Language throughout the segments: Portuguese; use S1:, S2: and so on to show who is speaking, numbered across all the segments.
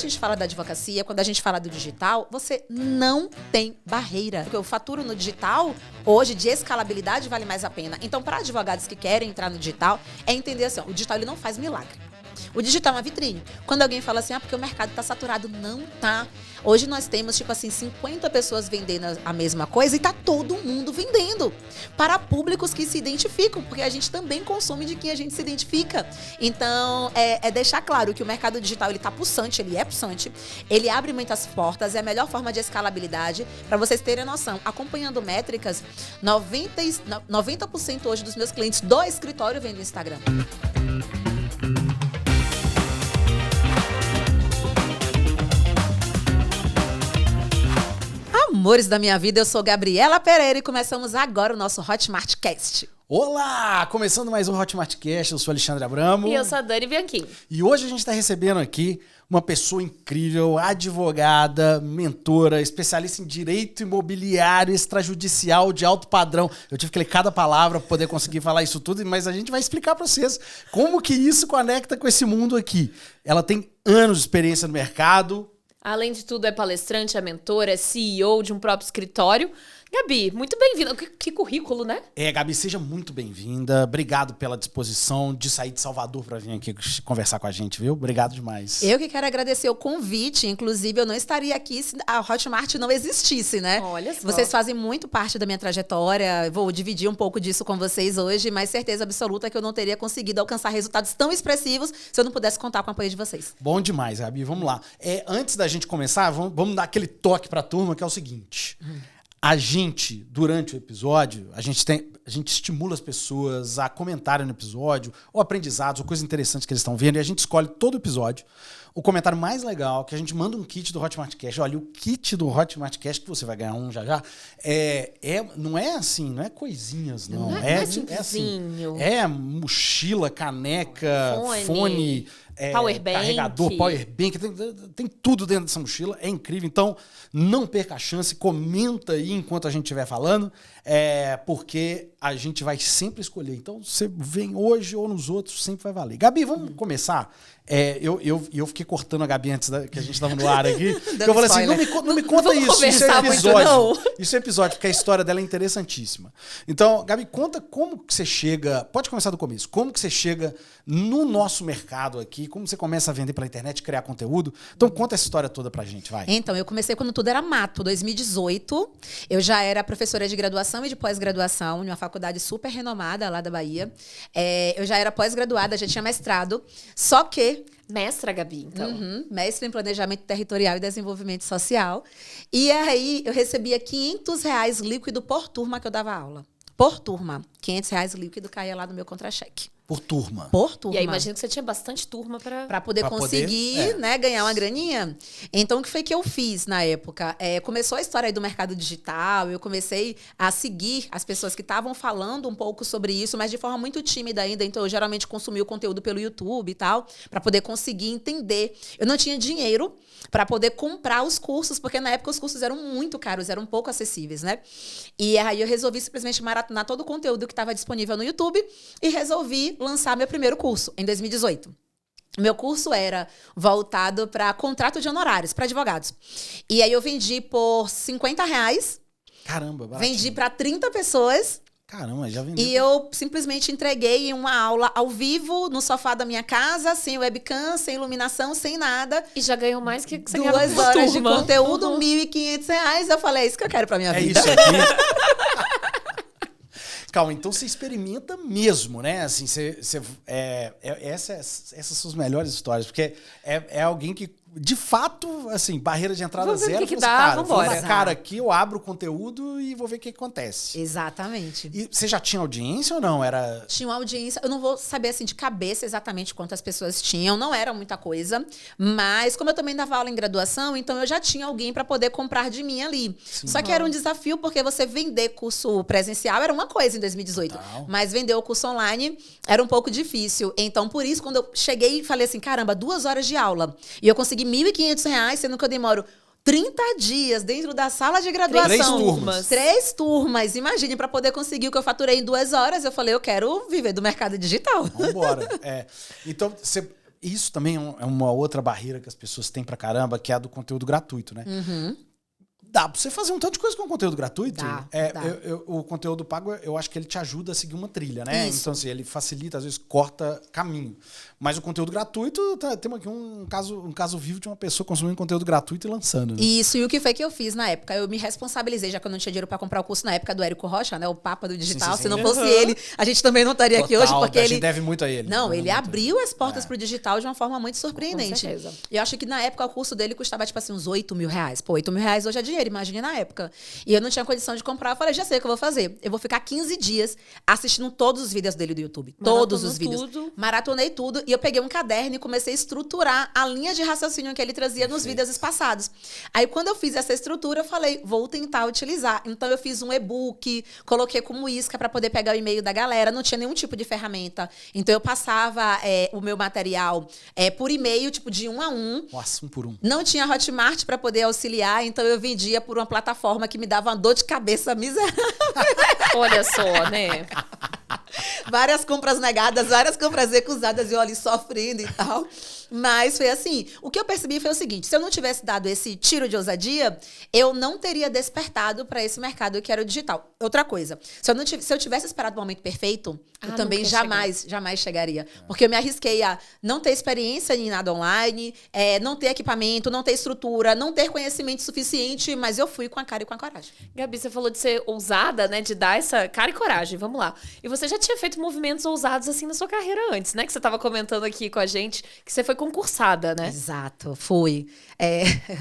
S1: gente fala da advocacia, quando a gente fala do digital, você não tem barreira. Porque o faturo no digital, hoje, de escalabilidade, vale mais a pena. Então, para advogados que querem entrar no digital, é entender assim, ó, o digital ele não faz milagre. O digital é uma vitrine. Quando alguém fala assim, porque o mercado tá saturado, não tá. Hoje nós temos, 50 pessoas vendendo a mesma coisa e tá todo mundo vendendo. Para públicos que se identificam, porque a gente também consome de quem a gente se identifica. Então, é deixar claro que o mercado digital, ele tá pulsante, ele é pulsante, ele abre muitas portas, é a melhor forma de escalabilidade. Para vocês terem noção, acompanhando métricas, 90% hoje dos meus clientes do escritório vêm do Instagram. Amores da minha vida, eu sou Gabriela Pereira e começamos agora o nosso Hotmart Cast.
S2: Olá! Começando mais um Hotmart Cast, eu sou Alexandre Abramo.
S3: E eu sou a Dani Bianchini.
S2: E hoje a gente está recebendo aqui uma pessoa incrível, advogada, mentora, especialista em direito imobiliário extrajudicial de alto padrão. Eu tive que ler cada palavra para poder conseguir falar isso tudo, mas a gente vai explicar para vocês como que isso conecta com esse mundo aqui. Ela tem anos de experiência no mercado.
S3: Além de tudo, é palestrante, é mentora, é CEO de um próprio escritório. Gabi, muito bem-vinda. Que currículo, né?
S2: Gabi, seja muito bem-vinda. Obrigado pela disposição de sair de Salvador para vir aqui conversar com a gente, viu? Obrigado demais.
S1: Eu que quero agradecer o convite. Inclusive, eu não estaria aqui se a Hotmart não existisse, né?
S3: Olha só.
S1: Vocês fazem muito parte da minha trajetória. Vou dividir um pouco disso com vocês hoje, mas certeza absoluta que eu não teria conseguido alcançar resultados tão expressivos se eu não pudesse contar com o apoio de vocês.
S2: Bom demais, Gabi. Vamos lá. Antes da gente começar, vamos dar aquele toque para a turma, que é o seguinte. A gente, durante o episódio, a gente estimula as pessoas a comentarem no episódio, ou aprendizados, ou coisas interessantes que eles estão vendo, e a gente escolhe todo episódio o comentário mais legal, que a gente manda um kit do Hotmart Cash. Olha, o kit do Hotmart Cash, que você vai ganhar um já, não é assim, não é coisinhas, não.
S3: Não é simplesinho.
S2: Assim, é mochila, caneca, fone
S3: powerbank.
S2: Carregador, powerbank, tem tudo dentro dessa mochila, é incrível. Então, não perca a chance, comenta aí enquanto a gente estiver falando, porque a gente vai sempre escolher. Então, você vem hoje ou nos outros, sempre vai valer. Gabi, vamos começar? Eu fiquei cortando a Gabi antes que a gente estava no ar aqui. Eu falei assim, não me conta isso é episódio. Muito, isso é episódio, porque a história dela é interessantíssima. Então, Gabi, conta como que você chega, pode começar do começo, como que você chega no nosso mercado aqui, como você começa a vender pela internet, criar conteúdo. Então, conta essa história toda pra gente, vai.
S1: Então, eu comecei quando tudo era mato, 2018. Eu já era professora de graduação e de pós-graduação em uma faculdade super renomada lá da Bahia. Eu já era pós-graduada, já tinha mestrado, só que
S3: mestra, Gabi, então.
S1: Mestre em Planejamento Territorial e Desenvolvimento Social. E aí, eu recebia R$500 líquido por turma que eu dava aula. Por turma. R$500 líquido caía lá no meu contra-cheque.
S2: Por turma.
S1: Por turma.
S3: E aí, imagino que você tinha bastante turma para
S1: poder conseguir, ganhar uma graninha. Então, o que foi que eu fiz na época? Começou a história aí do mercado digital, eu comecei a seguir as pessoas que estavam falando um pouco sobre isso, mas de forma muito tímida ainda. Então, eu geralmente consumia o conteúdo pelo YouTube e tal, para poder conseguir entender. Eu não tinha dinheiro para poder comprar os cursos, porque na época os cursos eram muito caros, eram pouco acessíveis, né? E aí eu resolvi simplesmente maratonar todo o conteúdo que estava disponível no YouTube e resolvi lançar meu primeiro curso em 2018. Meu curso era voltado para contrato de honorários, para advogados. E aí eu vendi por R$50.
S2: Caramba, baratinho.
S1: Vendi para 30 pessoas.
S2: Caramba, já vendeu.
S1: E eu simplesmente entreguei uma aula ao vivo, no sofá da minha casa, sem webcam, sem iluminação, sem nada.
S3: E já ganhou mais que você
S1: 2 horas de conteúdo, R$1.500. Eu falei, é isso que eu quero pra minha vida.
S2: É isso aqui. Calma, então você experimenta mesmo, né? Assim, essas são as melhores histórias, porque é alguém que, de fato, assim, barreira de entrada
S3: vamos ver
S2: zero.
S3: O que dá,
S2: vambora. Cara, aqui eu abro o conteúdo e vou ver o que acontece.
S1: Exatamente.
S2: E você já tinha audiência ou não?
S1: Tinha uma audiência, eu não vou saber assim de cabeça exatamente quantas pessoas tinham, não era muita coisa, mas como eu também dava aula em graduação, então eu já tinha alguém para poder comprar de mim ali. Sim. Só que era um desafio, porque você vender curso presencial era uma coisa em 2018, mas vender o curso online era um pouco difícil. Então, por isso, quando eu cheguei e falei assim, caramba, 2 horas de aula, e eu consegui R$1.500, sendo que eu demoro 30 dias dentro da sala de graduação. 3 turmas. Imagine, para poder conseguir o que eu faturei em 2 horas, eu falei, eu quero viver do mercado digital.
S2: Vambora. Então, isso também é uma outra barreira que as pessoas têm pra caramba, que é a do conteúdo gratuito, né? Dá pra você fazer um tanto de coisa com conteúdo gratuito.
S1: Dá.
S2: O conteúdo pago, eu acho que ele te ajuda a seguir uma trilha, né?
S1: Isso.
S2: Então, assim, ele facilita, às vezes corta caminho. Mas o conteúdo gratuito, temos aqui um caso vivo de uma pessoa consumindo conteúdo gratuito e lançando. Né?
S1: Isso, e o que foi que eu fiz na época? Eu me responsabilizei, já que eu não tinha dinheiro pra comprar o curso na época do Érico Rocha, né? O Papa do Digital.
S2: Sim.
S1: Se não fosse ele, a gente também não estaria aqui hoje, porque
S2: a
S1: ele...
S2: gente deve muito a ele.
S1: Não, ele abriu as portas pro digital de uma forma muito surpreendente.
S3: Com certeza.
S1: E eu acho que na época o curso dele custava, tipo assim, uns 8 mil reais. Pô, 8 mil reais hoje é dinheiro, imagine na época. E eu não tinha condição de comprar. Eu falei, já sei o que eu vou fazer. Eu vou ficar 15 dias assistindo todos os vídeos dele do YouTube. Todos os vídeos.
S3: Tudo.
S1: Maratonei tudo. E eu peguei um caderno e comecei a estruturar a linha de raciocínio que ele trazia nos vídeos espaçados. Aí, quando eu fiz essa estrutura, eu falei, vou tentar utilizar. Então, eu fiz um e-book, coloquei como isca para poder pegar o e-mail da galera. Não tinha nenhum tipo de ferramenta. Então, eu passava o meu material por e-mail, tipo, de 1 a 1.
S2: Nossa, 1 por 1.
S1: Não tinha Hotmart para poder auxiliar, então eu vendia por uma plataforma que me dava uma dor de cabeça miserável.
S3: Olha só, né?
S1: Várias compras negadas, várias compras recusadas, e eu ali sofrendo e tal. Mas foi assim, o que eu percebi foi o seguinte, se eu não tivesse dado esse tiro de ousadia, eu não teria despertado para esse mercado que era o digital. Outra coisa, se eu tivesse esperado o momento perfeito, eu também jamais chegaria. Porque eu me arrisquei a não ter experiência em nada online, não ter equipamento, não ter estrutura, não ter conhecimento suficiente, mas eu fui com a cara e com a coragem.
S3: Gabi, você falou de ser ousada, né? De dar essa cara e coragem, vamos lá. E você já tinha feito movimentos ousados assim na sua carreira antes, né? Que você estava comentando aqui com a gente, que você foi concursada, né?
S1: Exato, fui.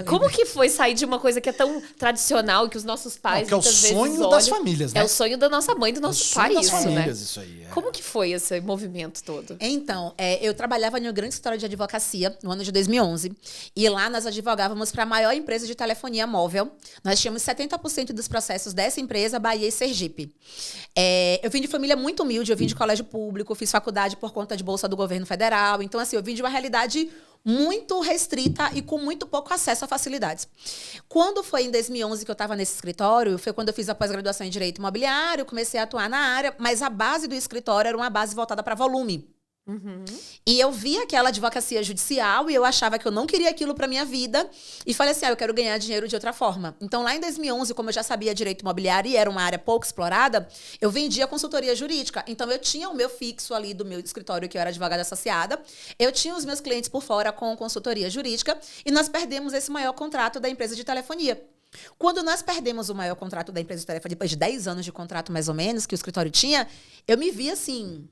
S3: Como que foi sair de uma coisa que é tão tradicional, que os nossos pais
S2: que é o
S3: muitas vezes
S2: sonho
S3: olham?
S2: das famílias, né?
S3: É o sonho da nossa mãe, do nosso pai,
S2: das
S3: isso,
S2: famílias,
S3: né?
S2: isso aí.
S3: Como que foi esse movimento todo?
S1: Então, eu trabalhava em uma grande escritório de advocacia no ano de 2011. E lá nós advogávamos para a maior empresa de telefonia móvel. Nós tínhamos 70% dos processos dessa empresa, Bahia e Sergipe. Eu vim de família muito humilde, eu vim de colégio público, fiz faculdade por conta de bolsa do governo federal. Então, assim, eu vim de uma realidade muito restrita e com muito pouco acesso a facilidades. Quando foi em 2011 que eu estava nesse escritório, foi quando eu fiz a pós-graduação em Direito Imobiliário, comecei a atuar na área, mas a base do escritório era uma base voltada para volume. E eu vi aquela advocacia judicial e eu achava que eu não queria aquilo para minha vida e falei assim, eu quero ganhar dinheiro de outra forma. Então, lá em 2011, como eu já sabia direito imobiliário e era uma área pouco explorada, eu vendia consultoria jurídica. Então, eu tinha o meu fixo ali do meu escritório, que eu era advogada associada, eu tinha os meus clientes por fora com consultoria jurídica e nós perdemos esse maior contrato da empresa de telefonia. Quando nós perdemos o maior contrato da empresa de telefonia, depois de 10 anos de contrato mais ou menos, que o escritório tinha, eu me vi assim...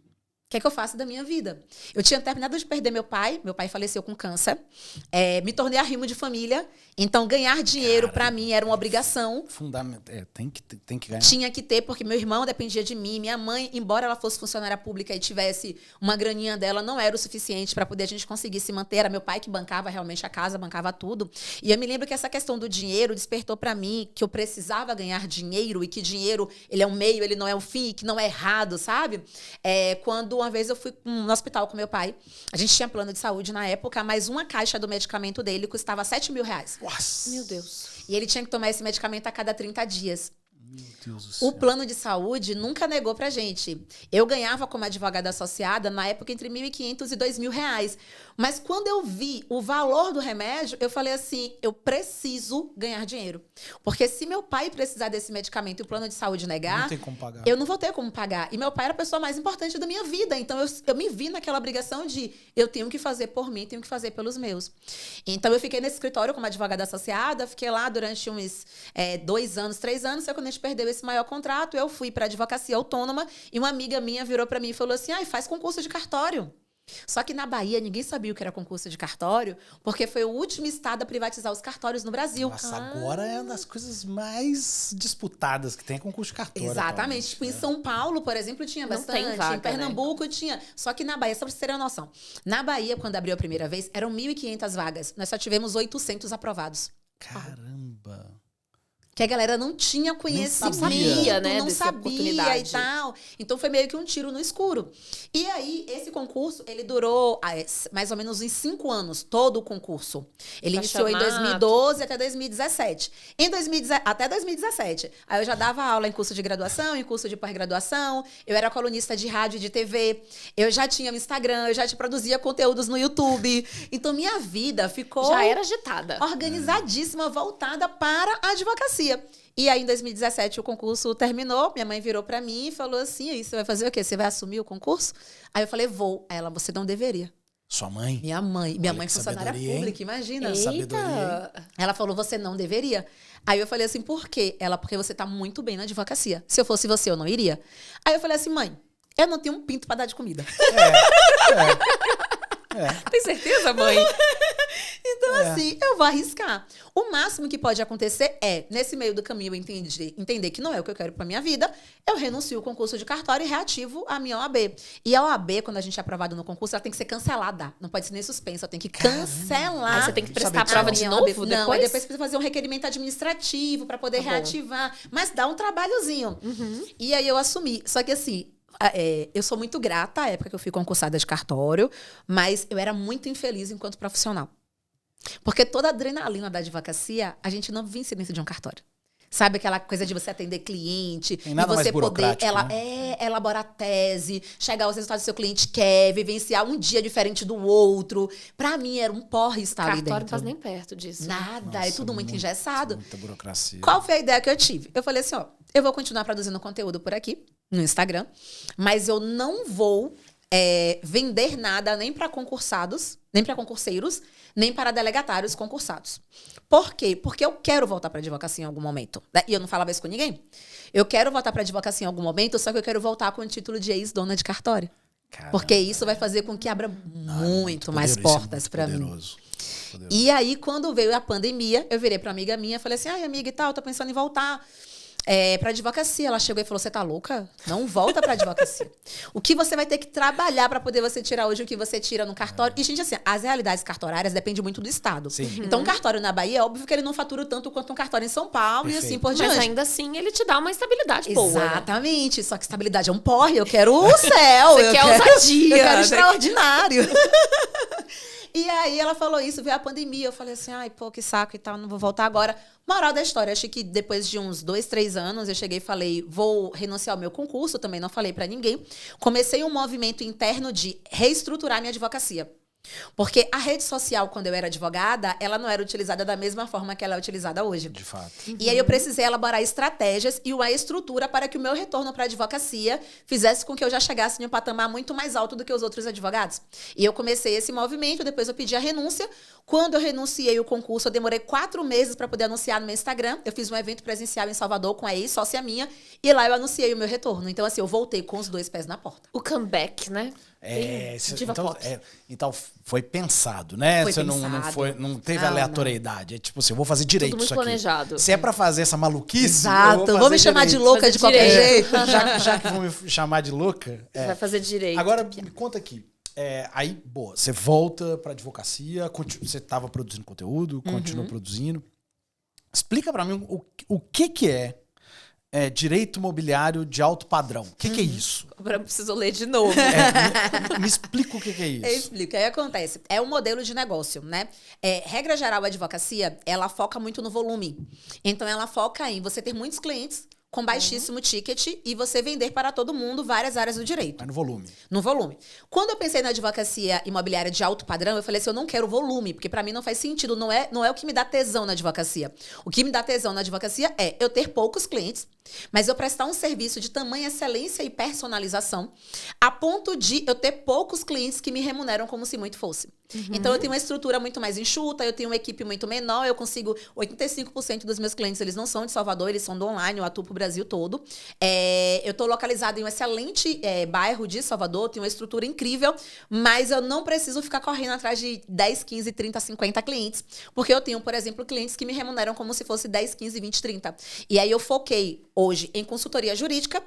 S1: O que é que eu faço da minha vida? Eu tinha terminado de perder meu pai faleceu com câncer, me tornei arrimo de família, então ganhar dinheiro para mim era uma obrigação.
S2: Fundamental, tem que ganhar.
S1: Tinha que ter, porque meu irmão dependia de mim, minha mãe, embora ela fosse funcionária pública e tivesse uma graninha dela, não era o suficiente para poder a gente conseguir se manter, era meu pai que bancava realmente a casa, bancava tudo. E eu me lembro que essa questão do dinheiro despertou para mim que eu precisava ganhar dinheiro e que dinheiro, ele é um meio, ele não é um fim, que não é errado, sabe? Quando uma vez eu fui no hospital com meu pai. A gente tinha plano de saúde na época, mas uma caixa do medicamento dele custava 7 mil reais.
S2: Nossa.
S3: Meu Deus.
S1: E ele tinha que tomar esse medicamento a cada 30 dias.
S2: Meu Deus do céu.
S1: O plano de saúde nunca negou pra gente. Eu ganhava como advogada associada, na época, entre 1.500 e 2.000 reais. Mas quando eu vi o valor do remédio, eu falei assim, eu preciso ganhar dinheiro. Porque se meu pai precisar desse medicamento e o plano de saúde negar,
S2: não tem como pagar.
S1: Eu não vou ter como pagar. E meu pai era a pessoa mais importante da minha vida. Então, eu me vi naquela obrigação de eu tenho que fazer por mim, tenho que fazer pelos meus. Então, eu fiquei nesse escritório como advogada associada, fiquei lá durante uns 2 anos, 3 anos, foi quando a gente perdeu esse maior contrato, eu fui para advocacia autônoma e uma amiga minha virou para mim e falou assim, faz concurso de cartório. Só que na Bahia ninguém sabia o que era concurso de cartório, porque foi o último estado a privatizar os cartórios no Brasil.
S2: Nossa, agora é uma das coisas mais disputadas que tem concurso de cartório.
S1: Exatamente. Tipo, em São Paulo, por exemplo, tinha
S3: Não
S1: bastante.
S3: tem vaga,
S1: em Pernambuco tinha. Só que na Bahia, só pra vocês terem uma noção, na Bahia, quando abriu a primeira vez, eram 1.500 vagas. Nós só tivemos 800 aprovados.
S2: Caramba.
S1: que a galera não tinha conhecimento,
S3: sabia, né,
S1: não
S3: dessa
S1: sabia
S3: oportunidade.
S1: e tal. Então foi meio que um tiro no escuro. E aí, esse concurso, ele durou mais ou menos uns 5 anos, todo o concurso. Ele iniciou em 2012 até 2017. Até 2017. Aí eu já dava aula em curso de graduação, em curso de pós-graduação, eu era colunista de rádio e de TV, eu já tinha um Instagram, eu já produzia conteúdos no YouTube. Então minha vida ficou...
S3: Já era agitada.
S1: Organizadíssima, voltada para a advocacia. E aí, em 2017, o concurso terminou. Minha mãe virou pra mim e falou assim, aí, você vai fazer o quê? Você vai assumir o concurso? Aí eu falei, vou. Aí ela, você não deveria.
S2: Sua mãe?
S1: Minha mãe funcionária pública, imagina.
S3: Eita.
S2: Sabedoria, hein?
S1: Ela falou, você não deveria. Aí eu falei assim, por quê? Ela, porque você tá muito bem na advocacia. Se eu fosse você, eu não iria. Aí eu falei assim, mãe, eu não tenho um pinto pra dar de comida.
S3: Tem certeza, mãe?
S1: Então, assim, eu vou arriscar. O máximo que pode acontecer é, nesse meio do caminho, eu entender que não é o que eu quero pra minha vida, eu renuncio ao concurso de cartório e reativo a minha OAB. E a OAB, quando a gente é aprovado no concurso, ela tem que ser cancelada. Não pode ser nem suspensa, tem que cancelar.
S3: Aí você tem que prestar a prova de novo depois?
S1: Não, aí depois precisa fazer um requerimento administrativo pra poder reativar. Mas dá um trabalhozinho. E aí eu assumi. Só que assim... eu sou muito grata à época que eu fui concursada de cartório, mas eu era muito infeliz enquanto profissional. Porque toda a adrenalina da advocacia, a gente não vence dentro de um cartório. Sabe aquela coisa de você atender cliente,
S2: Tem nada
S1: e você
S2: mais burocrático,
S1: poder elaborar tese, chegar aos resultados que o seu cliente quer, vivenciar um dia diferente do outro. Pra mim era um porre estar ali dentro.
S3: Cartório não faz nem perto disso.
S1: Nada,
S2: Nossa,
S1: é tudo muito engessado.
S2: Muita burocracia.
S1: Qual foi a ideia que eu tive? Eu falei assim, ó, eu vou continuar produzindo conteúdo por aqui, no Instagram, mas eu não vou vender nada nem para concursados, nem para concurseiros, nem para delegatários concursados. Por quê? Porque eu quero voltar para a advocacia em algum momento. Né? E eu não falava isso com ninguém. Eu quero voltar para a advocacia em algum momento, só que eu quero voltar com o título de ex-dona de cartório.
S2: Caramba.
S1: Porque isso vai fazer com que abra muito mais portas para mim.
S2: Poderoso.
S1: E aí, quando veio a pandemia, eu virei para uma amiga minha e falei assim, ai, amiga e tal, eu tô pensando em voltar pra advocacia. Ela chegou e falou, você tá louca? Não volta pra advocacia. O que você vai ter que trabalhar para poder você tirar hoje o que você tira no cartório. E, gente, assim, as realidades cartorárias dependem muito do estado.
S2: Sim.
S1: Então, um cartório na Bahia, é óbvio que ele não fatura tanto quanto um cartório em São Paulo.
S2: Perfeito.
S1: E assim por diante.
S3: Mas ainda assim, ele te dá uma estabilidade boa.
S1: Exatamente. Só que estabilidade é um porre. Eu quero o céu.
S3: Você quer ousadia.
S1: Eu quero extraordinário. E aí ela falou isso, veio a pandemia. Eu falei assim, ai, pô, que saco e tal, não vou voltar agora. Moral da história, acho que depois de uns 2, 3 anos, eu cheguei e falei, vou renunciar ao meu concurso, também não falei pra ninguém. Comecei um movimento interno de reestruturar minha advocacia. Porque a rede social, quando eu era advogada, ela não era utilizada da mesma forma que ela é utilizada hoje.
S2: De fato.
S1: E aí eu precisei elaborar estratégias e uma estrutura para que o meu retorno para a advocacia fizesse com que eu já chegasse em um patamar muito mais alto do que os outros advogados. E eu comecei esse movimento, depois eu pedi a renúncia. Quando eu renunciei o concurso, eu demorei 4 meses para poder anunciar no meu Instagram. Eu fiz um evento presencial em Salvador com a ex-sócia minha e lá eu anunciei o meu retorno. Então, assim, eu voltei com os 2 pés na porta.
S3: O comeback, né?
S2: Então foi pensado, né?
S1: Foi
S2: Você
S1: pensado.
S2: não teve
S1: Não,
S2: aleatoriedade. É tipo assim, eu vou fazer direito
S3: Tudo muito
S2: isso aqui.
S3: planejado.
S2: Se é pra fazer essa maluquice,
S1: Exato.
S2: eu
S1: Vou me chamar de louca
S3: Fazer
S1: de qualquer
S3: direito.
S1: jeito.
S2: Já que vão me chamar de louca.
S3: Vai fazer direito.
S2: Agora, me conta aqui. Aí, boa, você volta pra advocacia, você estava produzindo conteúdo, continua produzindo. Explica pra mim o que é direito imobiliário de alto padrão. O que é isso?
S3: Agora preciso ler de novo.
S2: Me explica o que é isso.
S1: Eu explico. Aí acontece. É um modelo de negócio, né? Regra geral, a advocacia, ela foca muito no volume. Então, ela foca em você ter muitos clientes com baixíssimo ticket e você vender para todo mundo várias áreas do direito.
S2: Vai no volume.
S1: No volume. Quando eu pensei na advocacia imobiliária de alto padrão, eu falei assim, eu não quero volume, porque para mim não faz sentido, não é o que me dá tesão na advocacia. O que me dá tesão na advocacia é eu ter poucos clientes, mas eu prestar um serviço de tamanha excelência e personalização, a ponto de eu ter poucos clientes que me remuneram como se muito fosse. Então, eu tenho uma estrutura muito mais enxuta, eu tenho uma equipe muito menor, eu consigo... 85% dos meus clientes, eles não são de Salvador, eles são do online, eu atuo pro Brasil todo. Eu estou localizada em um excelente bairro de Salvador, tenho uma estrutura incrível, mas eu não preciso ficar correndo atrás de 10, 15, 30, 50 clientes, porque eu tenho, por exemplo, clientes que me remuneram como se fosse 10, 15, 20, 30. E aí, eu foquei hoje em consultoria jurídica,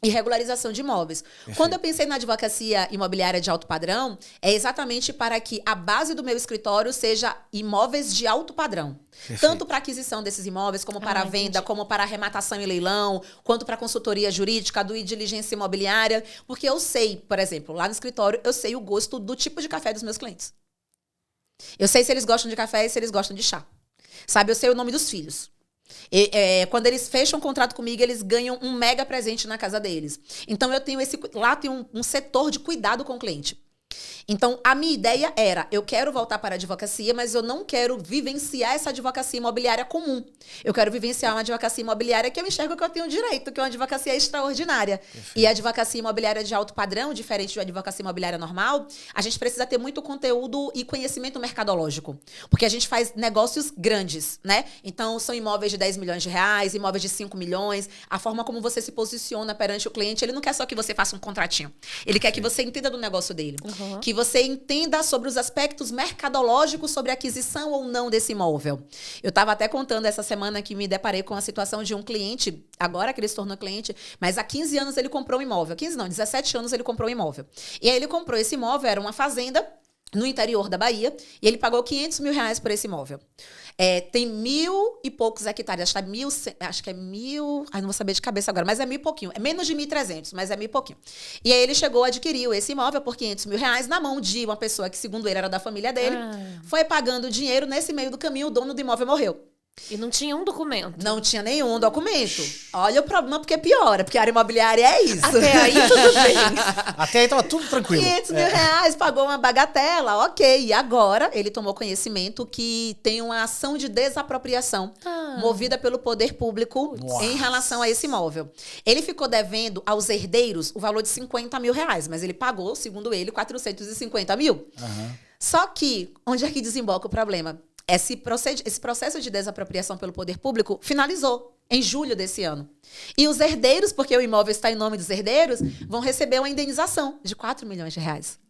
S1: e regularização de imóveis.
S2: Perfeito.
S1: Quando eu pensei na advocacia imobiliária de alto padrão, é exatamente para que a base do meu escritório seja imóveis de alto padrão.
S2: Perfeito.
S1: Tanto para aquisição desses imóveis, como para a venda,
S3: entendi.
S1: como para arrematação e leilão, quanto para consultoria jurídica, due diligência imobiliária. Porque eu sei, por exemplo, lá no escritório, eu sei o gosto do tipo de café dos meus clientes. Eu sei se eles gostam de café e se eles gostam de chá. Sabe, eu sei o nome dos filhos. Quando eles fecham um contrato comigo, eles ganham um mega presente na casa deles. Então, eu tenho lá tem um setor de cuidado com o cliente. Então, a minha ideia era, eu quero voltar para a advocacia, mas eu não quero vivenciar essa advocacia imobiliária comum. Eu quero vivenciar uma advocacia imobiliária que eu enxergo que eu tenho direito, que é uma advocacia extraordinária. Perfeito. E a advocacia imobiliária de alto padrão, diferente da advocacia imobiliária normal, a gente precisa ter muito conteúdo e conhecimento mercadológico. Porque a gente faz negócios grandes, né? Então, são imóveis de 10 milhões de reais, imóveis de 5 milhões. A forma como você se posiciona perante o cliente, ele não quer só que você faça um contratinho. Ele quer que você entenda do negócio dele. Que você entenda sobre os aspectos mercadológicos sobre a aquisição ou não desse imóvel. Eu estava até contando essa semana que me deparei com a situação de um cliente, agora que ele se tornou cliente, mas há 15 anos ele comprou um imóvel. 15 não, 17 anos ele comprou um imóvel. E aí ele comprou esse imóvel, era uma fazenda no interior da Bahia, e ele pagou 500 mil reais por esse imóvel. Tem 1.000 e poucos hectares, acho que é 1.000, não vou saber de cabeça agora, mas é 1.000 e pouquinho, é menos de 1.300, mas é 1.000 e pouquinho. E aí ele chegou, adquiriu esse imóvel por 500 mil reais na mão de uma pessoa que, segundo ele, era da família dele, foi pagando dinheiro, nesse meio do caminho o dono do imóvel morreu.
S3: E não tinha um documento.
S1: Não tinha nenhum documento. Olha o problema, porque piora, porque a área imobiliária é isso.
S3: Até aí tudo bem.
S2: Até aí tava tudo tranquilo.
S1: 500 mil reais, pagou uma bagatela, ok. E agora ele tomou conhecimento que tem uma ação de desapropriação movida pelo poder público em relação a esse imóvel. Ele ficou devendo aos herdeiros o valor de 50 mil reais, mas ele pagou, segundo ele, 450 mil. Só que, onde é que desemboca o problema? Esse processo de desapropriação pelo poder público finalizou em julho desse ano. E os herdeiros, porque o imóvel está em nome dos herdeiros, vão receber uma indenização de 4 milhões de reais.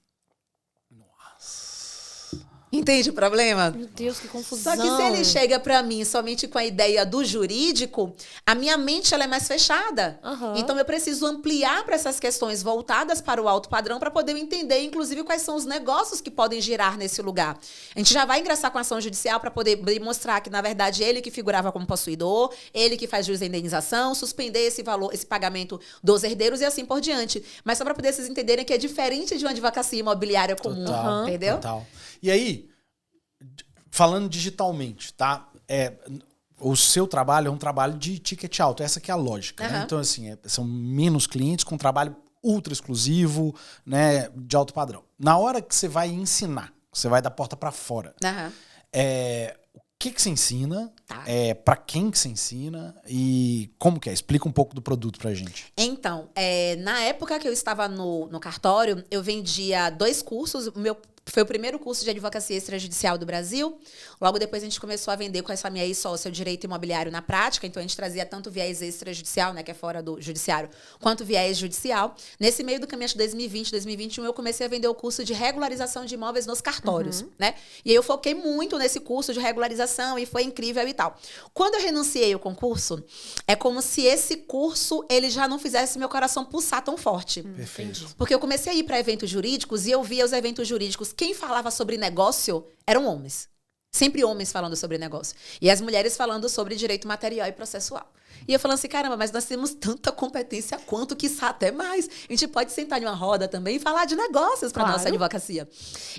S1: Entende o problema?
S3: Meu Deus, que confusão.
S1: Só que se ele chega pra mim somente com a ideia do jurídico, a minha mente ela é mais fechada. Então eu preciso ampliar para essas questões voltadas para o alto padrão para poder entender, inclusive, quais são os negócios que podem girar nesse lugar. A gente já vai ingressar com a ação judicial para poder mostrar que, na verdade, ele que figurava como possuidor, ele que faz jus da indenização, suspender esse valor, esse pagamento dos herdeiros e assim por diante. Mas só para poder vocês entenderem que é diferente de uma advocacia imobiliária comum.
S2: Total,
S1: entendeu?
S2: Total. E aí, falando digitalmente, tá? O seu trabalho é um trabalho de ticket alto. Essa que é a lógica. Né? Então, assim, são menos clientes com trabalho ultra exclusivo, né, de alto padrão. Na hora que você vai ensinar, você vai da porta para fora. O que você ensina? Para quem que você ensina? E como que é? Explica um pouco do produto pra gente.
S1: Então, na época que eu estava no cartório, eu vendia 2 cursos. Foi o primeiro curso de advocacia extrajudicial do Brasil. Logo depois a gente começou a vender com essa minha ex-sócia o direito imobiliário na prática. Então a gente trazia tanto viés extrajudicial, né, que é fora do judiciário, quanto viés judicial. Nesse meio do caminho de 2020, 2021, eu comecei a vender o curso de regularização de imóveis nos cartórios, né? E aí eu foquei muito nesse curso de regularização e foi incrível e tal. Quando eu renunciei ao concurso, é como se esse curso ele já não fizesse meu coração pulsar tão forte.
S2: Perfeito.
S1: Porque eu comecei a ir para eventos jurídicos e eu via os eventos jurídicos. Quem falava sobre negócio eram homens. Sempre homens falando sobre negócio. E as mulheres falando sobre direito material e processual. E eu falando assim, caramba, mas nós temos tanta competência quanto, quiçá até mais. A gente pode sentar em uma roda também e falar de negócios para nossa advocacia.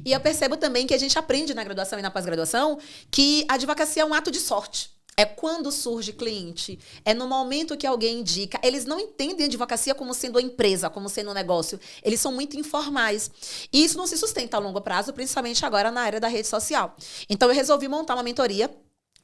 S1: E eu percebo também que a gente aprende na graduação e na pós-graduação que a advocacia é um ato de sorte. É quando surge cliente, é no momento que alguém indica. Eles não entendem a advocacia como sendo uma empresa, como sendo um negócio. Eles são muito informais. E isso não se sustenta a longo prazo, principalmente agora na área da rede social. Então, eu resolvi montar uma mentoria,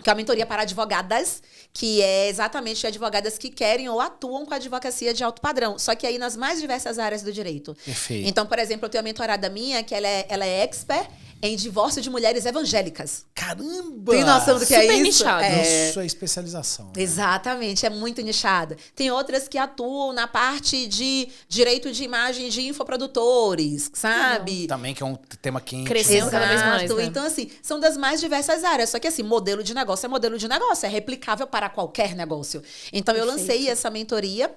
S1: que é uma mentoria para advogadas, que é exatamente advogadas que querem ou atuam com a advocacia de alto padrão, só que aí nas mais diversas áreas do direito.
S2: Perfeito.
S1: Então, por exemplo, eu tenho uma mentorada minha, que ela é expert em divórcio de mulheres evangélicas.
S2: Caramba!
S1: Tem noção do que é
S3: Super
S1: isso?
S3: nichado.
S2: Isso é especialização. Né?
S1: Exatamente, é muito nichada. Tem outras que atuam na parte de direito de imagem de infoprodutores, sabe?
S2: Também que é um tema quente.
S3: Crescendo cada vez mais, né?
S1: Então, assim, são das mais diversas áreas. Só que, assim, modelo de negócio é modelo de negócio. É replicável para qualquer negócio. Então, eu lancei essa mentoria.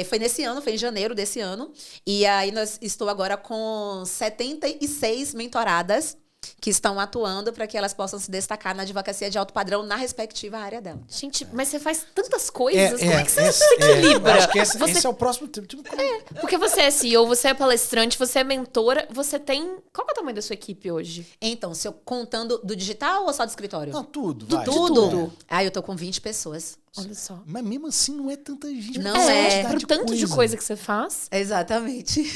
S1: Foi nesse ano, foi em janeiro desse ano. E aí, estou agora com 76 mentoradas que estão atuando para que elas possam se destacar na advocacia de alto padrão na respectiva área dela.
S3: Gente, mas você faz tantas coisas. Como é que você se equilibra?
S2: Acho que esse é o próximo tipo.
S3: Porque você é CEO, você é palestrante, você é mentora, você tem... Qual que é o tamanho da sua equipe hoje?
S1: Então, se eu contando do digital ou só do escritório?
S2: Não, tudo.
S1: Do
S2: vai.
S1: tudo. Eu tô com 20 pessoas.
S3: Olha só.
S2: Mas mesmo assim não é tanta gente.
S1: Não é.
S3: Pro tanto de coisa que você faz.
S1: Exatamente.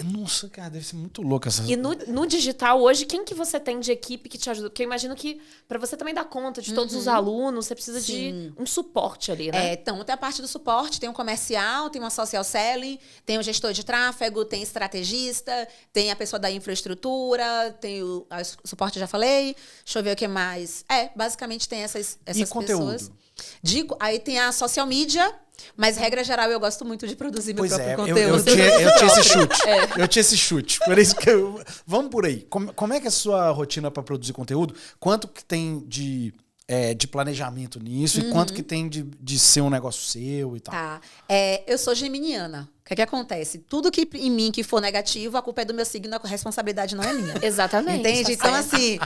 S2: Nossa, cara, deve ser muito louco essa...
S3: E no digital, hoje, quem que você tem de equipe que te ajuda? Porque eu imagino que pra você também dar conta de todos os alunos, você precisa de um suporte ali, né?
S1: Então, tem a parte do suporte, tem um comercial, tem uma social selling, tem o gestor de tráfego, tem estrategista, tem a pessoa da infraestrutura, tem o suporte, já falei. Deixa eu ver o que mais. Basicamente tem essas
S2: E conteúdo?
S1: pessoas. Aí tem a social media, mas regra geral eu gosto muito de produzir meu próprio conteúdo.
S2: Eu tinha esse chute. Eu tinha esse chute. Por isso que vamos por aí. Como é que é a sua rotina para produzir conteúdo? Quanto que tem de planejamento nisso e quanto que tem de ser um negócio seu e tal?
S1: Tá. Eu sou geminiana. O que acontece? Tudo que em mim que for negativo, a culpa é do meu signo, a responsabilidade não é minha.
S3: Exatamente.
S1: Entende? Então, assim...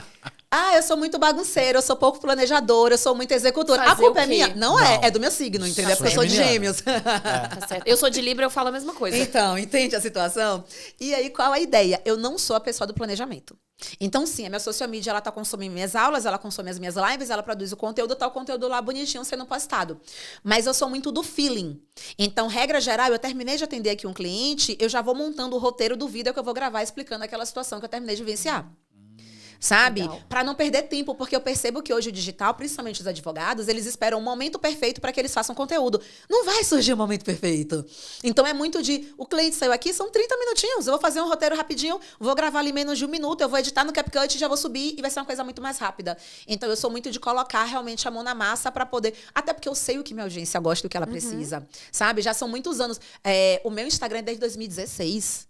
S1: eu sou muito bagunceira, eu sou pouco planejadora, eu sou muito executora.
S3: Fazer
S1: a culpa
S3: o
S1: é
S3: quê?
S1: minha? Não é do meu signo, entendeu? É porque eu sou de gêmeos.
S3: Tá certo. Eu sou de Libra, eu falo a mesma coisa.
S1: Então, entende a situação? E aí, qual a ideia? Eu não sou a pessoa do planejamento. Então, sim, a minha social media, ela tá consumindo minhas aulas, ela consome as minhas lives, ela produz o conteúdo, tá o conteúdo lá bonitinho sendo postado. Mas eu sou muito do feeling. Então, regra geral, eu terminei de atender aqui um cliente, eu já vou montando o roteiro do vídeo que eu vou gravar explicando aquela situação que eu terminei de vivenciar. Sabe? Para não perder tempo, porque eu percebo que hoje o digital, principalmente os advogados, eles esperam um momento perfeito para que eles façam conteúdo. Não vai surgir um momento perfeito. Então é muito o cliente saiu aqui, são 30 minutinhos, eu vou fazer um roteiro rapidinho, vou gravar ali menos de 1 minuto, eu vou editar no CapCut, já vou subir e vai ser uma coisa muito mais rápida. Então eu sou muito de colocar realmente a mão na massa para poder, até porque eu sei o que minha audiência gosta e o que ela precisa, sabe? Já são muitos anos. O meu Instagram é desde 2016.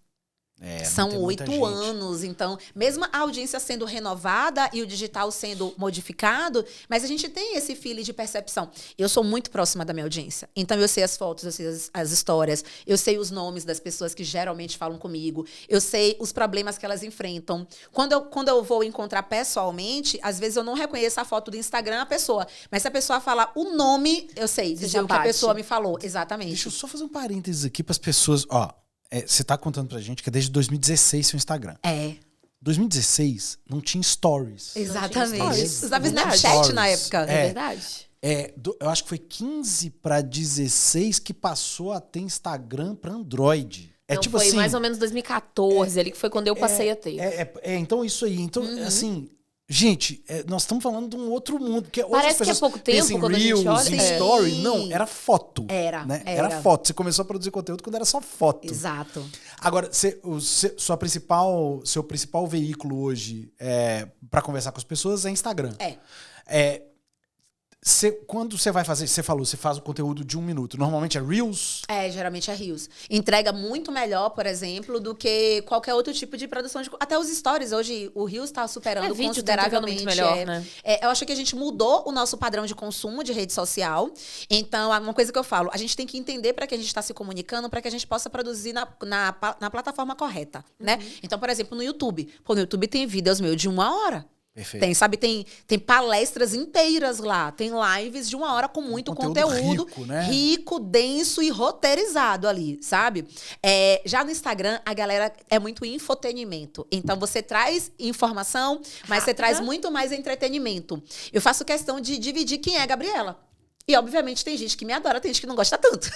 S1: São 8 anos, então, mesmo a audiência sendo renovada e o digital sendo modificado, mas a gente tem esse feeling de percepção. Eu sou muito próxima da minha audiência, então eu sei as fotos, eu sei as histórias, eu sei os nomes das pessoas que geralmente falam comigo, eu sei os problemas que elas enfrentam. Quando eu vou encontrar pessoalmente, às vezes eu não reconheço a foto do Instagram a pessoa, mas se a pessoa falar o nome, eu sei dizer o que a pessoa me falou. Exatamente.
S2: Deixa eu só fazer um parênteses aqui para as pessoas, você tá contando pra gente que é desde 2016 seu Instagram. 2016 não tinha stories.
S1: Exatamente. Usava Snapchat na época.
S3: É verdade.
S2: Eu acho que foi 15 para 16 que passou a ter Instagram para Android. Tipo
S3: foi
S2: assim,
S3: mais ou menos 2014 ali, que foi quando eu passei a ter.
S2: Então isso aí. Então, assim... Gente, nós estamos falando de um outro mundo.
S3: Parece que é pouco tempo quando
S2: Reels,
S3: a gente olha.
S2: Em story. Não, era foto.
S1: Era.
S2: Era foto. Você começou a produzir conteúdo quando era só foto.
S1: Exato.
S2: Agora, seu principal veículo hoje para conversar com as pessoas é Instagram. Quando você vai fazer, você falou, você faz o conteúdo de 1 minuto. Normalmente é Reels?
S1: Geralmente é Reels. Entrega muito melhor, por exemplo, do que qualquer outro tipo de produção. Até os stories. Hoje o Reels está superando
S3: vídeo
S1: consideravelmente.
S3: Muito melhor, né?
S1: Eu acho que a gente mudou o nosso padrão de consumo de rede social. Então, uma coisa que eu falo, a gente tem que entender para que a gente está se comunicando, para que a gente possa produzir na plataforma correta, né? Então, por exemplo, no YouTube. No YouTube tem vídeos meus de 1 hora.
S2: Perfeito.
S1: Tem palestras inteiras lá, tem lives de 1 hora com muito conteúdo
S2: rico, né?
S1: Rico, denso e roteirizado ali, sabe? Já no Instagram, a galera é muito infotenimento. Então, você traz informação, mas você traz muito mais entretenimento. Eu faço questão de dividir quem é a Gabriela. E, obviamente, tem gente que me adora, tem gente que não gosta tanto.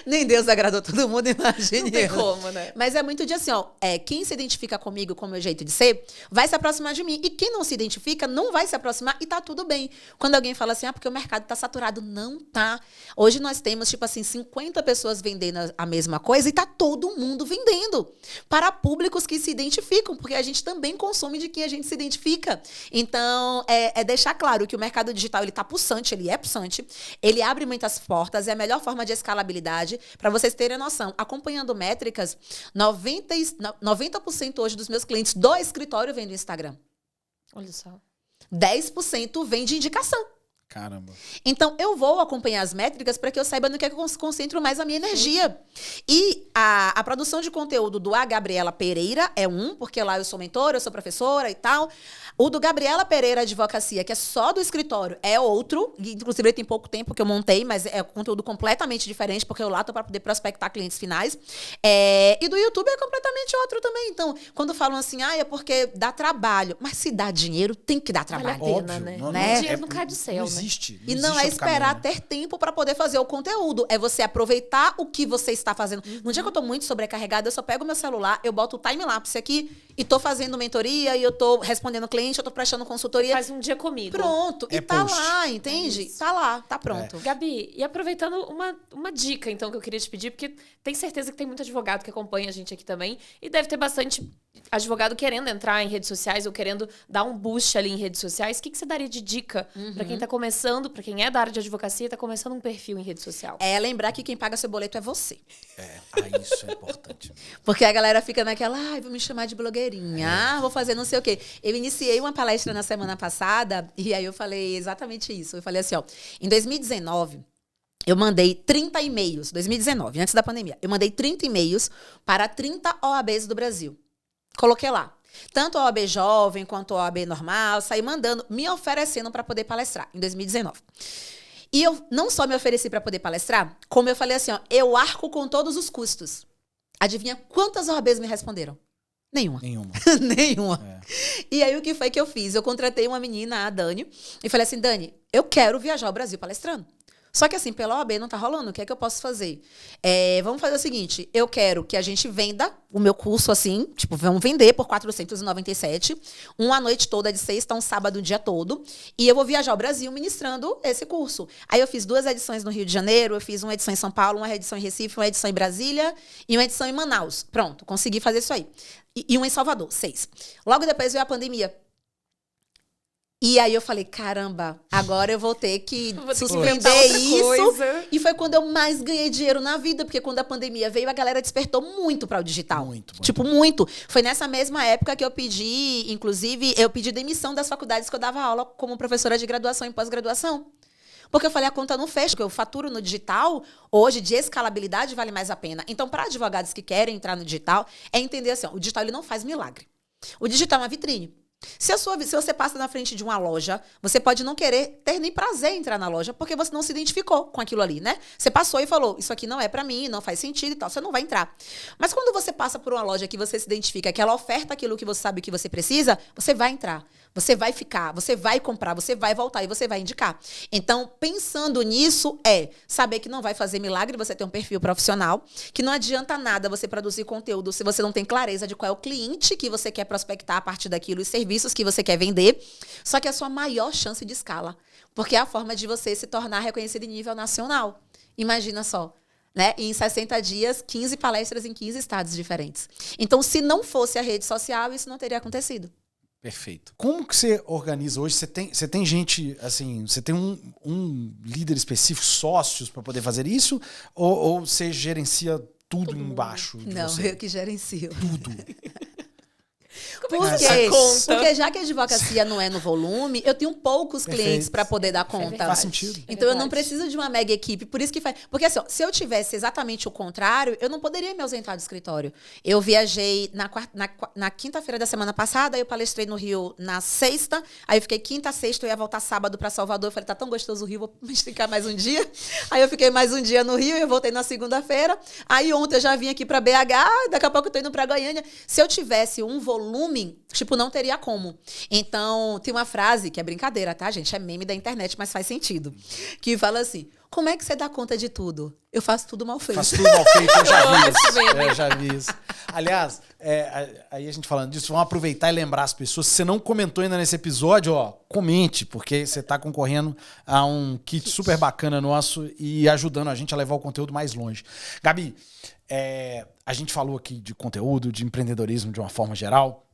S1: Nem Deus agradou todo mundo, imagine.
S3: Não tem
S1: eu.
S3: como, né?
S1: Mas é muito de assim, ó. Quem se identifica comigo, com o meu jeito de ser, vai se aproximar de mim. E quem não se identifica, não vai se aproximar e tá tudo bem. Quando alguém fala assim, porque o mercado tá saturado. Não tá. Hoje nós temos, tipo assim, 50 pessoas vendendo a mesma coisa e tá todo mundo vendendo. Para públicos que se identificam, porque a gente também consome de quem a gente se identifica. Então, é deixar claro que o mercado digital, ele tá pulsante, ele é pulsante, ele abre muitas portas, é a melhor forma de escalabilidade. Para vocês terem noção, acompanhando métricas, 90% hoje dos meus clientes do escritório vêm do Instagram.
S3: Olha só.
S1: 10% vem de indicação.
S2: Caramba.
S1: Então, eu vou acompanhar as métricas para que eu saiba no que é que eu concentro mais a minha energia. E a produção de conteúdo do A Gabriela Pereira é porque lá eu sou mentora, eu sou professora e tal. O do Gabriela Pereira Advocacia, que é só do escritório, é outro. Inclusive, ele tem pouco tempo que eu montei, mas é conteúdo completamente diferente, porque eu lá tô para poder prospectar clientes finais. E do YouTube é completamente outro também. Então, quando falam assim, é porque dá trabalho. Mas se dá dinheiro, tem que dar trabalho.
S3: Vale a pena,
S2: Óbvio,
S3: né?
S2: não,
S1: Né?
S3: O dinheiro não cai do céu,
S2: Não
S3: né?
S2: existe.
S1: E não é esperar ter tempo para poder fazer o conteúdo. É você aproveitar o que você está fazendo. No dia que eu tô muito sobrecarregada, eu só pego meu celular, eu boto o time-lapse aqui e tô fazendo mentoria, e eu tô respondendo cliente, eu tô prestando consultoria.
S3: Faz um dia comigo.
S1: Pronto. E tá
S2: post.
S1: lá, entende? Tá lá, tá pronto.
S3: Gabi, e aproveitando uma dica, então, que eu queria te pedir, porque tenho certeza que tem muito advogado que acompanha a gente aqui também, e deve ter bastante advogado querendo entrar em redes sociais ou querendo dar um boost ali em redes sociais. O que você daria de dica pra quem tá começando, pra quem é da área de advocacia e tá começando um perfil em rede social?
S1: Lembrar que quem paga seu boleto é você.
S2: Isso é importante.
S1: Porque a galera fica naquela, vou me chamar de blogueirinha, vou fazer não sei o quê. Eu iniciei uma palestra na semana passada e aí eu falei exatamente isso. Eu falei assim, em 2019, eu mandei 30 e-mails, 2019, antes da pandemia, eu mandei 30 e-mails para 30 OABs do Brasil. Coloquei lá. Tanto a OAB jovem quanto a OAB normal, saí mandando, me oferecendo para poder palestrar em 2019. E eu não só me ofereci para poder palestrar, como eu falei assim, eu arco com todos os custos. Adivinha quantas OABs me responderam? Nenhuma. Nenhuma. E aí, o que foi que eu fiz? Eu contratei uma menina, a Dani, e falei assim, Dani, eu quero viajar ao Brasil palestrando. Só que assim, pela OAB não tá rolando, o que é que eu posso fazer? Vamos fazer o seguinte, eu quero que a gente venda o meu curso assim, tipo, vamos vender por 497, uma noite toda de sexta, um sábado o dia todo, e eu vou viajar ao Brasil ministrando esse curso. Aí eu fiz 2 edições no Rio de Janeiro, eu fiz uma edição em São Paulo, uma edição em Recife, uma edição em Brasília e uma edição em Manaus. Pronto, consegui fazer isso aí. E uma em Salvador, 6. Logo depois veio a pandemia. E aí eu falei, caramba, agora eu vou ter que suspender isso. E foi quando eu mais ganhei dinheiro na vida, porque quando a pandemia veio, a galera despertou muito para o digital. Muito. Tipo, muito. Foi nessa mesma época que eu pedi, inclusive, demissão das faculdades que eu dava aula como professora de graduação e pós-graduação. Porque eu falei, a conta não fecha, porque eu faturo no digital, hoje, de escalabilidade, vale mais a pena. Então, para advogados que querem entrar no digital, é entender assim, o digital ele não faz milagre. O digital é uma vitrine. Se você passa na frente de uma loja, você pode não querer ter nem prazer em entrar na loja, porque você não se identificou com aquilo ali, né? Você passou e falou, isso aqui não é pra mim, não faz sentido e tal, você não vai entrar. Mas quando você passa por uma loja que você se identifica, que ela oferta aquilo que você sabe que você precisa, você vai entrar. Você vai ficar, você vai comprar, você vai voltar e você vai indicar. Então, pensando nisso, saber que não vai fazer milagre você ter um perfil profissional, que não adianta nada você produzir conteúdo se você não tem clareza de qual é o cliente que você quer prospectar a partir daquilo e serviços que você quer vender. Só que é a sua maior chance de escala, porque é a forma de você se tornar reconhecido em nível nacional. Imagina só. Né? E em 60 dias, 15 palestras em 15 estados diferentes. Então, se não fosse a rede social, isso não teria acontecido.
S2: Perfeito. Como que você organiza hoje? Você tem gente, assim, você tem um líder específico, sócios para poder fazer isso? Ou você gerencia tudo embaixo de
S1: Não,
S2: você?
S1: eu que gerencio.
S2: Tudo.
S1: Porque já que a advocacia não é no volume, eu tenho poucos clientes para poder dar conta.
S2: Faz sentido.
S1: Então eu não preciso de uma mega equipe. Por isso que faz. Porque assim, se eu tivesse exatamente o contrário, eu não poderia me ausentar do escritório. Eu viajei na quinta-feira da semana passada, eu palestrei no Rio na sexta, aí eu fiquei quinta, sexta, eu ia voltar sábado para Salvador. Eu falei, tá tão gostoso o Rio, vou ficar mais um dia. Aí eu fiquei mais um dia no Rio, eu voltei na segunda-feira. Aí ontem eu já vim aqui para BH, daqui a pouco eu tô indo para Goiânia. Se eu tivesse um volume volume, tipo, não teria como. Então, tem uma frase, que é brincadeira, tá, gente? É meme da internet, mas faz sentido. Que fala assim, como é que você dá conta de tudo? Eu faço tudo mal feito.
S2: Faço tudo mal feito, eu já vi isso. Eu já vi isso. Aliás, aí a gente falando disso, vamos aproveitar e lembrar as pessoas. Se você não comentou ainda nesse episódio, ó, comente, porque você está concorrendo a um kit super bacana nosso e ajudando a gente a levar o conteúdo mais longe. Gabi, a gente falou aqui de conteúdo, de empreendedorismo de uma forma geral.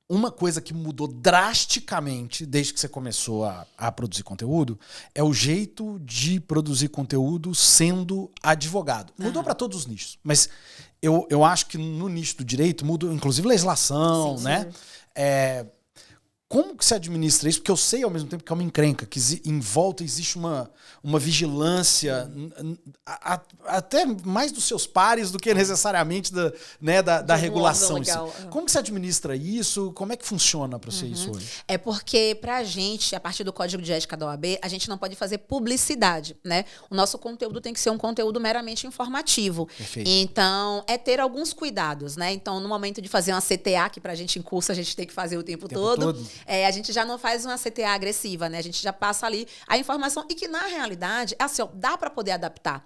S2: Uma coisa que mudou drasticamente desde que você começou a produzir conteúdo é o jeito de produzir conteúdo sendo advogado. Mudou para todos os nichos, mas eu acho que no nicho do direito mudou, inclusive legislação, sim, né? Como que se administra isso? Porque eu sei ao mesmo tempo que é uma encrenca, que em volta existe uma vigilância até mais dos seus pares do que necessariamente da regulação. Como que se administra isso? Como é que funciona para você isso hoje?
S1: É porque, pra gente, a partir do Código de Ética da OAB, a gente não pode fazer publicidade, né? O nosso conteúdo tem que ser um conteúdo meramente informativo.
S2: Perfeito.
S1: Então, é ter alguns cuidados, né? Então, no momento de fazer uma CTA, que pra gente em curso a gente tem que fazer o tempo todo. A gente já não faz uma CTA agressiva, né? A gente já passa ali a informação e que, na realidade, assim, ó, dá para poder adaptar.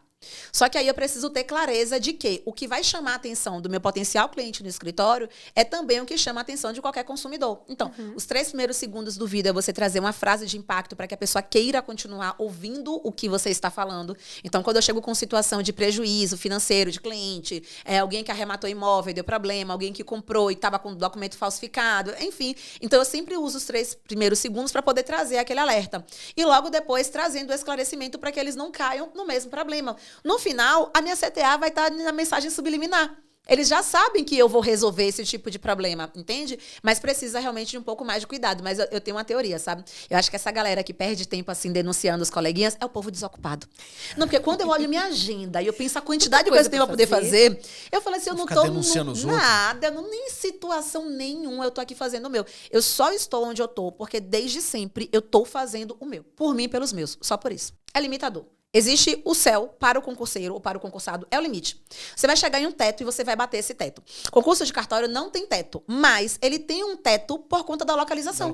S1: Só que aí eu preciso ter clareza de que o que vai chamar a atenção do meu potencial cliente no escritório é também o que chama a atenção de qualquer consumidor. Então, os 3 primeiros segundos do vídeo é você trazer uma frase de impacto para que a pessoa queira continuar ouvindo o que você está falando. Então, quando eu chego com situação de prejuízo financeiro de cliente, alguém que arrematou imóvel e deu problema, alguém que comprou e estava com documento falsificado, enfim. Então, eu sempre uso os 3 primeiros segundos para poder trazer aquele alerta. E logo depois, trazendo o esclarecimento para que eles não caiam no mesmo problema. No final, a minha CTA vai estar na mensagem subliminar. Eles já sabem que eu vou resolver esse tipo de problema, entende? Mas precisa realmente de um pouco mais de cuidado. Mas eu tenho uma teoria, sabe? Eu acho que essa galera que perde tempo assim denunciando os coleguinhas é o povo desocupado. Não, porque quando eu olho minha agenda e eu penso a quantidade de coisa que eu tenho pra poder fazer, eu falo assim, eu não tô
S2: denunciando os outros?
S1: Nada, nem em situação nenhuma eu tô aqui fazendo o meu. Eu só estou onde eu tô, porque desde sempre eu tô fazendo o meu. Por mim e pelos meus. Só por isso. É limitador. Existe o céu para o concurseiro ou para o concursado, é o limite. Você vai chegar em um teto e você vai bater esse teto. Concurso de cartório não tem teto, mas ele tem um teto por conta da localização.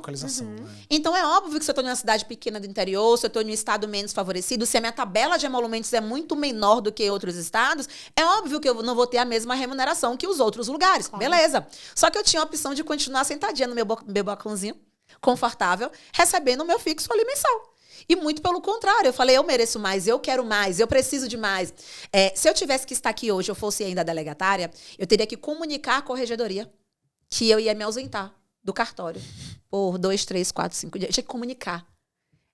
S1: Então é óbvio que se eu estou em uma cidade pequena do interior, se eu estou em um estado menos favorecido, se a minha tabela de emolumentos é muito menor do que outros estados, é óbvio que eu não vou ter a mesma remuneração que os outros lugares. Claro. Beleza. Só que eu tinha a opção de continuar sentadinha no meu balcãozinho, confortável, recebendo o meu fixo ali mensal. E muito pelo contrário, eu falei, eu mereço mais, eu quero mais, eu preciso de mais. Se eu tivesse que estar aqui hoje, eu fosse ainda delegatária, eu teria que comunicar à corregedoria que eu ia me ausentar do cartório por 2, 3, 4, 5 dias. Eu tinha que comunicar.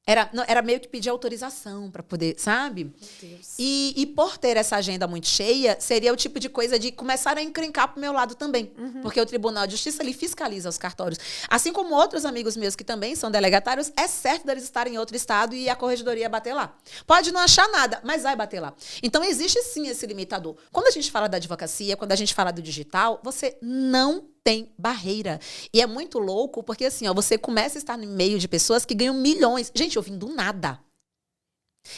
S1: Era meio que pedir autorização para poder, sabe?
S3: Meu Deus.
S1: E por ter essa agenda muito cheia, seria o tipo de coisa de começar a encrencar pro meu lado também. Porque o Tribunal de Justiça, ele fiscaliza os cartórios. Assim como outros amigos meus que também são delegatários, é certo deles estarem em outro estado e a corregedoria bater lá. Pode não achar nada, mas vai bater lá. Então, existe sim esse limitador. Quando a gente fala da advocacia, quando a gente fala do digital, você não tem barreira. E é muito louco, porque assim, ó, você começa a estar no meio de pessoas que ganham milhões. Gente, eu vim do nada.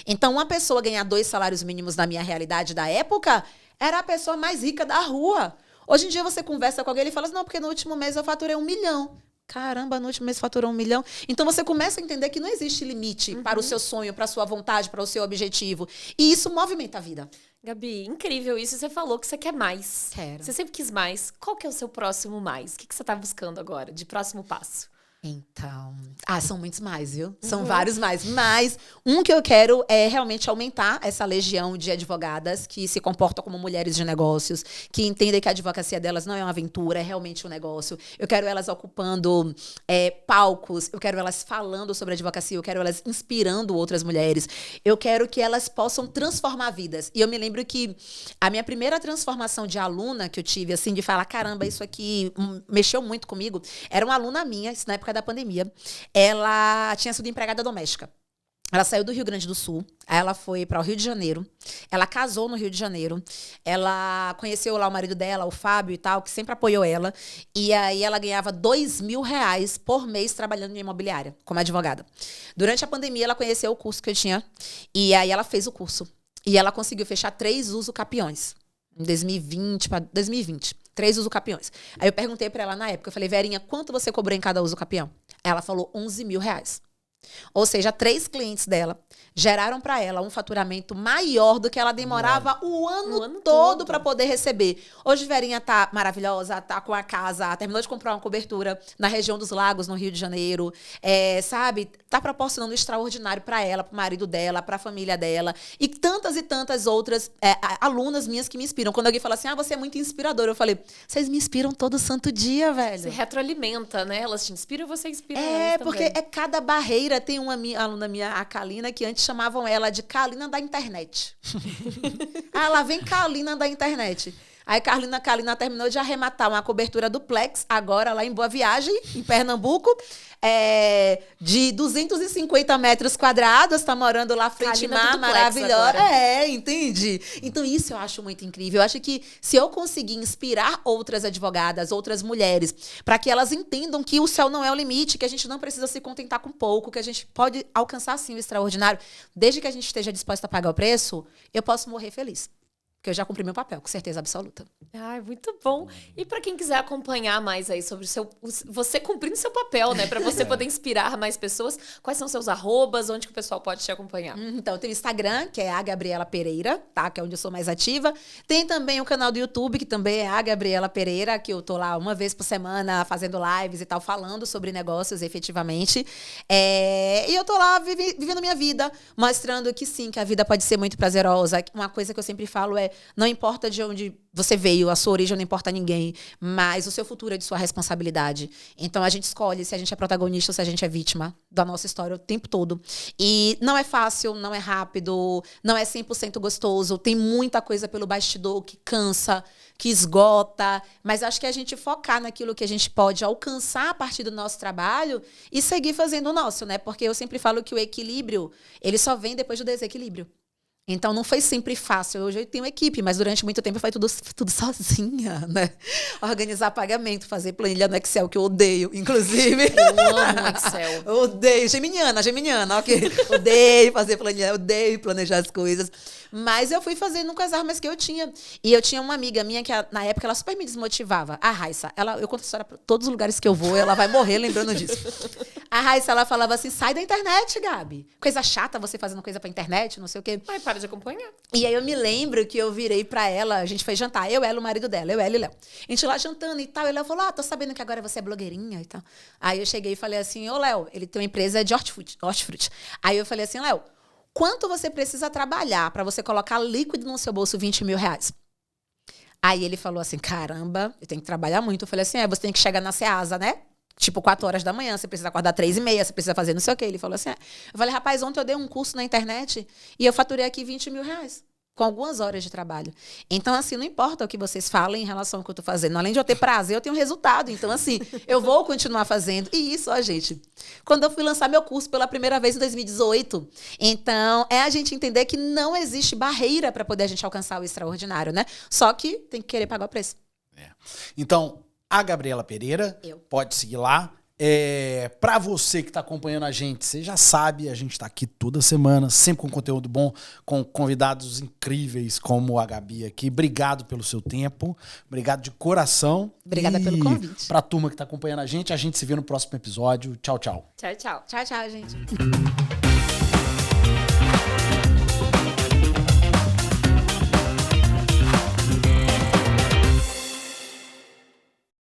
S1: Então, uma pessoa ganhar 2 salários mínimos na minha realidade da época era a pessoa mais rica da rua. Hoje em dia você conversa com alguém e fala assim, não, porque no último mês eu faturei 1 milhão. Caramba, no último mês faturou 1 milhão. Então você começa a entender que não existe limite para o seu sonho, para a sua vontade, para o seu objetivo. E isso movimenta a vida.
S3: Gabi, incrível isso. Você falou que você quer mais.
S1: Quero.
S3: Você sempre quis mais. Qual que é o seu próximo mais? O que você tá buscando agora, de próximo passo?
S1: Então, são muitos mais, viu? São vários mais. Mas um que eu quero é realmente aumentar essa legião de advogadas que se comportam como mulheres de negócios, que entendem que a advocacia delas não é uma aventura, é realmente um negócio. Eu quero elas ocupando palcos, eu quero elas falando sobre advocacia, eu quero elas inspirando outras mulheres. Eu quero que elas possam transformar vidas. E eu me lembro que a minha primeira transformação de aluna que eu tive, assim, de falar, caramba, isso aqui mexeu muito comigo, era uma aluna minha, isso na época da pandemia. Ela tinha sido empregada doméstica. Ela saiu do Rio Grande do Sul, aí ela foi para o Rio de Janeiro, ela casou no Rio de Janeiro, ela conheceu lá o marido dela, o Fábio e tal, que sempre apoiou ela, e aí ela ganhava R$2.000 por mês trabalhando em imobiliária, como advogada. Durante a pandemia, ela conheceu o curso que eu tinha, e aí ela fez o curso. E ela conseguiu fechar 3 usucapiões. Em 2020. 3 usucapiões. Aí eu perguntei pra ela na época, eu falei, Verinha, quanto você cobrou em cada usucapião? Ela falou 11 mil reais. Ou seja, 3 clientes dela geraram para ela um faturamento maior do que ela demorava o ano todo para poder receber. Hoje, Verinha tá maravilhosa, tá com a casa, terminou de comprar uma cobertura na região dos Lagos, no Rio de Janeiro, sabe? Tá proporcionando um extraordinário para ela, pro marido dela, pra família dela e tantas outras alunas minhas que me inspiram. Quando alguém fala assim, você é muito inspiradora, eu falei, vocês me inspiram todo santo dia, velho.
S3: Você retroalimenta, né? Elas te inspiram, você inspira elas também.
S1: Porque é cada barreira. Tem uma aluna minha, a Kalina, que antes chamavam ela de Kalina da internet. Ela vem Kalina da internet. Aí Kalina terminou de arrematar uma cobertura duplex, agora lá em Boa Viagem, em Pernambuco, de 250 metros quadrados, tá morando lá frente mar, maravilhosa. Entende? Então isso eu acho muito incrível. Eu acho que se eu conseguir inspirar outras advogadas, outras mulheres, para que elas entendam que o céu não é o limite, que a gente não precisa se contentar com pouco, que a gente pode alcançar sim o extraordinário, desde que a gente esteja disposta a pagar o preço, eu posso morrer feliz. Porque eu já cumpri meu papel, com certeza absoluta.
S3: Ai, muito bom. E para quem quiser acompanhar mais aí sobre você cumprindo seu papel, né? Para você poder inspirar mais pessoas, quais são seus arrobas, onde que o pessoal pode te acompanhar?
S1: Então, tem o Instagram, que é a Gabriela Pereira, tá? Que é onde eu sou mais ativa. Tem também o canal do YouTube, que também é a Gabriela Pereira, que eu tô lá uma vez por semana fazendo lives e tal, falando sobre negócios efetivamente. E eu tô lá vivendo minha vida, mostrando que sim, que a vida pode ser muito prazerosa. Uma coisa que eu sempre falo não importa de onde você veio, a sua origem não importa a ninguém, mas o seu futuro é de sua responsabilidade. Então a gente escolhe se a gente é protagonista ou se a gente é vítima da nossa história o tempo todo. E não é fácil, não é rápido, não é 100% gostoso, tem muita coisa pelo bastidor que cansa, que esgota, mas acho que a gente focar naquilo que a gente pode alcançar a partir do nosso trabalho e seguir fazendo o nosso, né? Porque eu sempre falo que o equilíbrio, ele só vem depois do desequilíbrio. Então, não foi sempre fácil. Hoje eu tenho equipe, mas durante muito tempo eu fui tudo sozinha, né? Organizar pagamento, fazer planilha no Excel, que eu odeio, inclusive.
S3: Eu amo Excel.
S1: Eu odeio. Geminiana, ok? Odeio fazer planilha, odeio planejar as coisas. Mas eu fui fazendo com as armas que eu tinha. E eu tinha uma amiga minha que, na época, ela super me desmotivava. A Raissa. Eu conto a história pra todos os lugares que eu vou, ela vai morrer lembrando disso. A Raissa, ela falava assim, sai da internet, Gabi. Coisa chata você fazendo coisa pra internet, não sei o quê.
S3: Ai, para de acompanhar.
S1: E aí eu me lembro que eu virei pra ela, a gente foi jantar, eu, ela, o marido dela, eu, ela e Léo. A gente lá jantando e tal, e Léo falou, tô sabendo que agora você é blogueirinha e tal. Aí eu cheguei e falei assim, ô Léo, ele tem uma empresa de hortifruti. Aí eu falei assim, Léo, quanto você precisa trabalhar pra você colocar líquido no seu bolso 20 mil reais? Aí ele falou assim, caramba, eu tenho que trabalhar muito. Eu falei assim, você tem que chegar na Ceasa, né? Tipo, 4 horas da manhã, você precisa acordar 3h30, você precisa fazer não sei o quê. Ele falou assim, Eu falei, rapaz, ontem eu dei um curso na internet e eu faturei aqui 20 mil reais. Com algumas horas de trabalho. Então, assim, não importa o que vocês falem em relação ao que eu tô fazendo. Além de eu ter prazer, eu tenho resultado. Então, assim, eu vou continuar fazendo. E isso, gente. Quando eu fui lançar meu curso pela primeira vez em 2018. Então, é a gente entender que não existe barreira para poder a gente alcançar o extraordinário, né? Só que tem que querer pagar o preço.
S2: Então, a Gabriela Pereira, pode seguir lá. Para você que está acompanhando a gente, você já sabe, a gente está aqui toda semana, sempre com conteúdo bom, com convidados incríveis como a Gabi aqui. Obrigado pelo seu tempo, obrigado de coração.
S1: Obrigada pelo convite.
S2: Para a turma que está acompanhando a gente se vê no próximo episódio. Tchau, tchau.
S3: Tchau, tchau.
S1: Tchau, tchau, gente.